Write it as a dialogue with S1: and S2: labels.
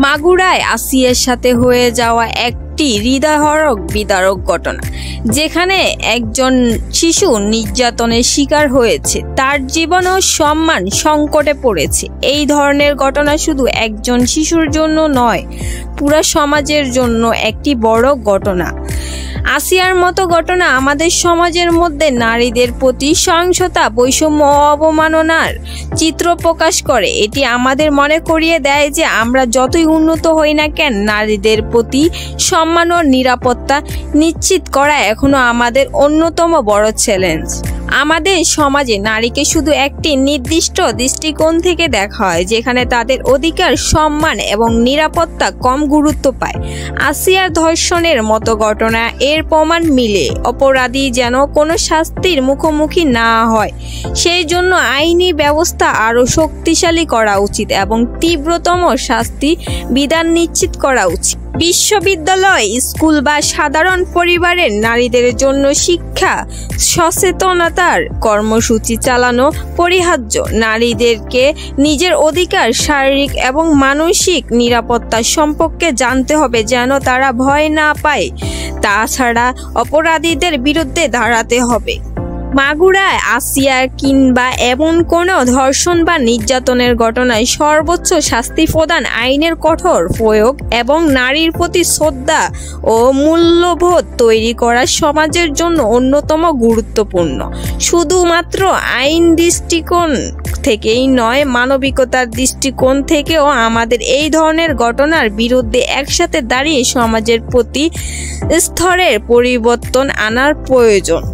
S1: মাগুরায় আসিয়ার সাথে হয়ে যাওয়া একটি হৃদয়হরক বিদারক ঘটনা, যেখানে একজন শিশু নির্যাতনের শিকার হয়েছে, তার জীবন ও সম্মান সংকটে পড়েছে। এই ধরনের ঘটনা শুধু একজন শিশুর জন্য নয়, পুরো সমাজের জন্য একটি বড় ঘটনা। আসিয়ার মতো ঘটনা আমাদের সমাজের মধ্যে নারীদের প্রতি সহিংসতা, বৈষম্য ও অবমাননার চিত্র প্রকাশ করে। এটি আমাদের মনে করিয়ে দেয় যে আমরা যতই উন্নত হই না কেন, নারীদের প্রতি সম্মান ও নিরাপত্তা নিশ্চিত করা এখনো আমাদের অন্যতম বড় চ্যালেঞ্জ। আমাদের সমাজে নারীকে শুধু একটি নির্দিষ্ট দৃষ্টিকোণ থেকে দেখা হয়, যেখানে তাদের অধিকার, সম্মান এবং নিরাপত্তা কম গুরুত্ব পায়। আসিয়ার ধর্ষণের মতো ঘটনা এর প্রমাণ মিলে। অপরাধী যেন কোনো শাস্তির মুখোমুখি না হয়, সেই জন্য আইনি ব্যবস্থা আরও শক্তিশালী করা উচিত এবং তীব্রতম শাস্তি বিধান নিশ্চিত করা উচিত। বিশ্ববিদ্যালয়, স্কুল বা সাধারণ পরিবারের নারীদের জন্য শিক্ষা সচেতনতার কর্মসূচি চালানো পরিহার্য। নারীদেরকে নিজের অধিকার, শারীরিক এবং মানসিক নিরাপত্তা সম্পর্কে জানতে হবে, যেন তারা ভয় না পায়। তাছাড়া অপরাধীদের বিরুদ্ধে দাঁড়াতে হবে। মাগুরায় আসিয়া কিংবা এমন কোনো ধর্ষণ বা নির্যাতনের ঘটনায় সর্বোচ্চ শাস্তি প্রদান, আইনের কঠোর প্রয়োগ এবং নারীর প্রতি শ্রদ্ধা ও মূল্যবোধ তৈরি করা সমাজের জন্য অন্যতম গুরুত্বপূর্ণ। শুধুমাত্র আইন দৃষ্টিকোণ থেকেই নয়, মানবিকতার দৃষ্টিকোণ থেকেও আমাদের এই ধরনের ঘটনার বিরুদ্ধে একসাথে দাঁড়িয়ে সমাজের প্রতি স্তরের পরিবর্তন আনার প্রয়োজন।